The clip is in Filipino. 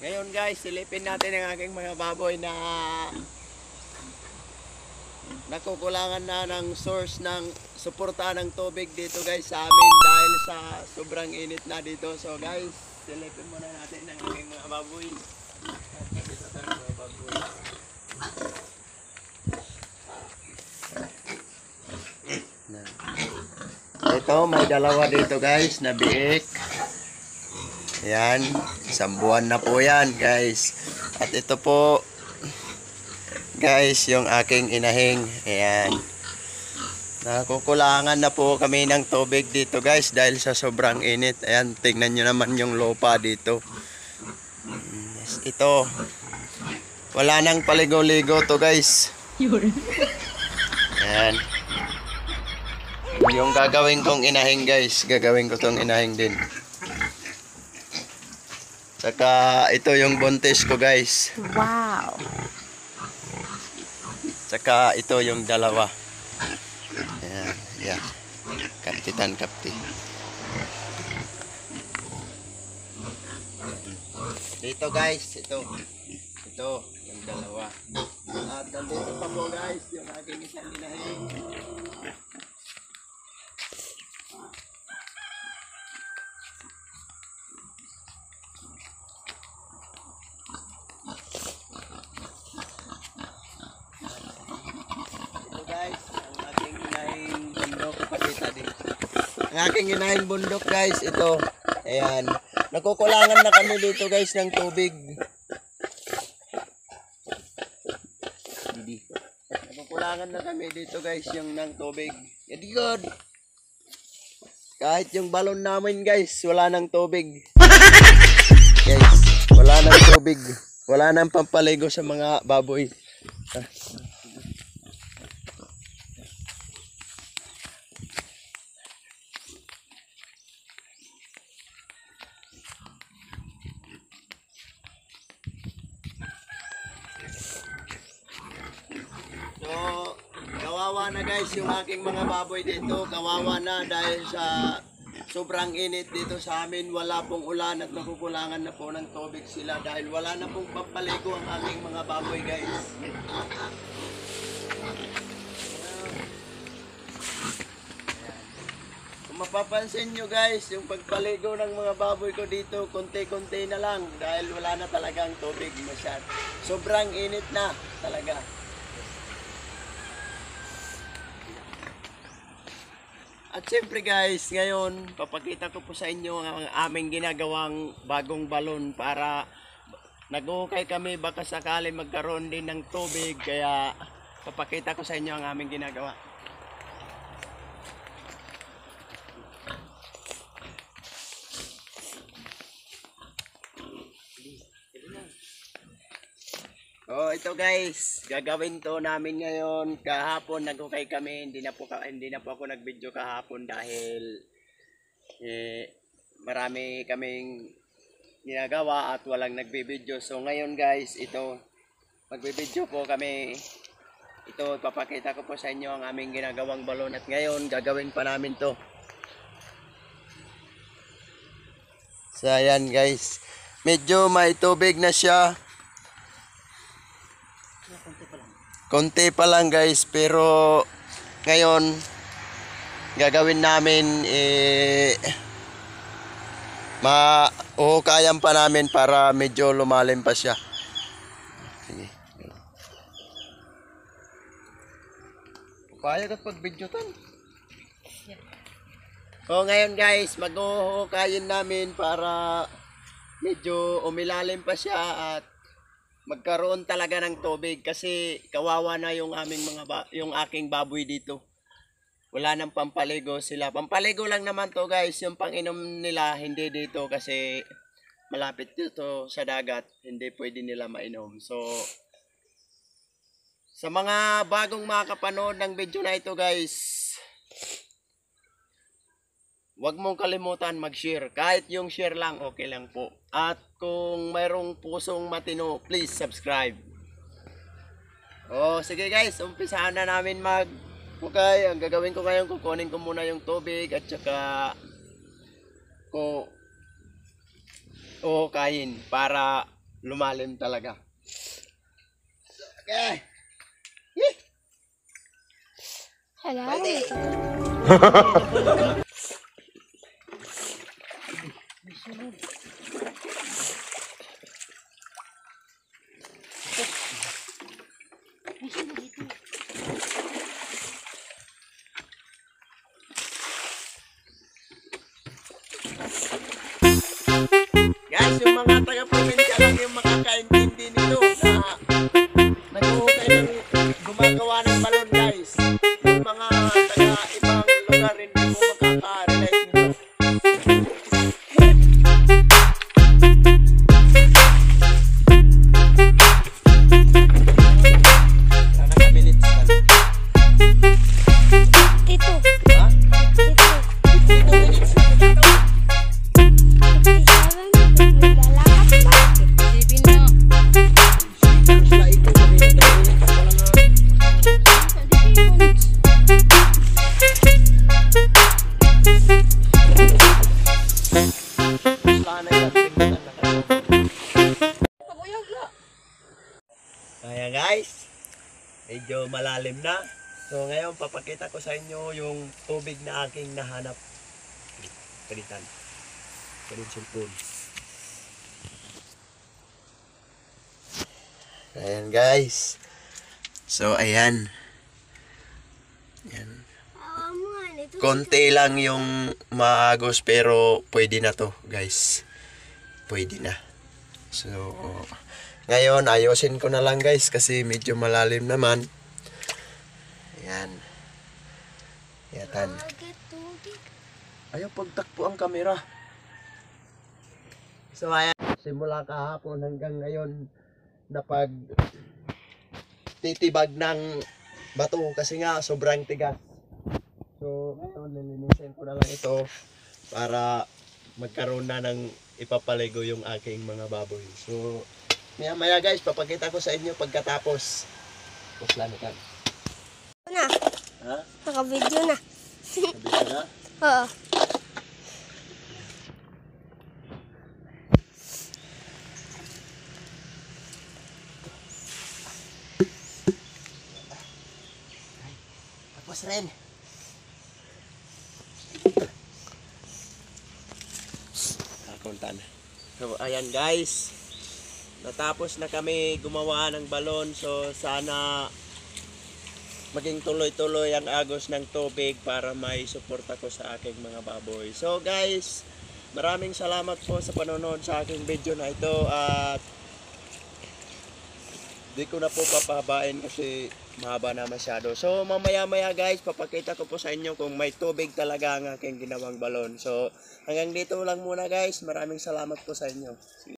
Ngayon guys, silipin natin ang aking mga baboy na nakukulangan na ng source ng suporta ng tubig dito guys sa amin dahil sa sobrang init na dito. So guys, silipin muna natin ang aking mga baboy. Dito tayo mga baboy. Ito, may dalawa dito guys na biik. Ayan, isang buwan na po yan guys. At ito po guys, yung aking inahing. Ayan. Nakukulangan na po kami ng tubig dito guys dahil sa sobrang init. Ayan, tingnan nyo naman yung lupa dito. Yes, ito. Wala nang paligo-ligo to guys. Ayan. Yung gagawin kong inahing guys, gagawin ko tong inahing din. Saka ito yung buntis ko guys. Wow. Saka ito yung dalawa. Ayan, yeah. Kapitan kapti. Dito guys, ito. Ito yung dalawa. At nandito pa po guys, yung aking isang inahing. Ang aking inahing bundok guys, ito. Ayan. Nakukulangan na kami dito guys ng tubig. Nakukulangan na kami dito guys yung ng tubig. Hindi good. Kahit yung balon namin guys, wala nang tubig. Guys, wala nang tubig. Wala nang pampaligo sa mga baboy. So, kawawa na guys yung aking mga baboy dito. Kawawa na dahil sa sobrang init dito sa amin. Wala pong ulan at nakukulangan na po ng tubig sila dahil wala na pong papaligo ang aming mga baboy guys. Kung mapapansin nyo guys, yung pagpaligo ng mga baboy ko dito, konti-konti na lang dahil wala na talagang tubig masyad. Sobrang init na talaga. At syempre guys, ngayon papakita ko po sa inyo ang aming ginagawang bagong balon para nag-ukay kami baka sakali magkaroon din ng tubig, kaya papakita ko sa inyo ang aming ginagawa. Oh, ito guys, gagawin to namin ngayon. Kahapon nag-ukay kami, hindi na po ako nag-video kahapon dahil marami kaming ginagawa at walang nagbi-video. So ngayon guys, ito magbi-video po kami. Ito papakita ko po sa inyo ang aming ginagawang balon at ngayon gagawin pa namin to. So ayan guys, medyo may tubig na siya. Konti pa lang guys, pero ngayon gagawin namin mahuhukayan pa namin para medyo lumalim pa siya. Sige. Payag at pag-video tan. So ngayon guys, maghuhukayin namin para medyo umilalim pa siya at magkaroon talaga ng tubig kasi kawawa na yung yung aking baboy dito. Wala nang pampaligo sila. Pampaligo lang naman to guys, yung panginom nila hindi dito kasi malapit dito sa dagat, hindi pwede nila mainom. So sa mga bagong makakapanood ng video na ito guys, huwag mong kalimutan mag-share. Kahit yung share lang, okay lang po. At kung mayroong pusong matino, please subscribe. Oh, sige guys, umpisahan na namin mag-ukay. Ang gagawin ko ngayon, kukunin ko muna yung tubig at saka ko uhukayin para lumalim talaga. Okay. Hello. Guys, yung mga taga-probinsya lang yung makakaintindi nito na naghuhukay ng gumagawa ng balon, guys. Yung mga taga-ibang lugar hindi mo makaka-relate nito. Sana ka minutes lang. Ito. Ha? Ito. 52 minutes na ito. 57. Naglalakad pa. Isipin mo. Basta ito, ganyan pa lang nga. Sana yan, tingnan na kayo. Kaya guys, medyo malalim na. So ngayon papakita ko sa inyo yung tubig na aking nahanap. Kalitan. Kalit cellphone. Ayan guys. So ayan. Ayan. Konti lang yung maagos pero pwede na to guys. Pwede na. So ngayon ayusin ko na lang guys kasi medyo malalim naman. Ayan. Yatan. Ayaw pagtakpo ang kamera. So ayan. Simula kahapon hanggang ngayon na pag titibag ng bato kasi nga sobrang tigas. So ito nilinisin ko na lang ito para magkaroon na ng ipapaligo yung aking mga baboy. So maya guys papakita ko sa inyo pagkatapos. Puslano ka. Na. Ha? Naka-video na. Sabi ka na? Oo. Tapos rin. Kakuntan. So ayan guys. Natapos na kami gumawa ng balon. So sana maging tuloy-tuloy ang agos ng tubig para may suporta ko sa aking mga baboy. So guys, maraming salamat po sa panonood sa aking video na ito at di ko na po papahabain kasi mahaba na masyado. So mamaya-maya guys, papakita ko po sa inyo kung may tubig talaga ang aking ginawang balon. So hanggang dito lang muna guys, maraming salamat po sa inyo.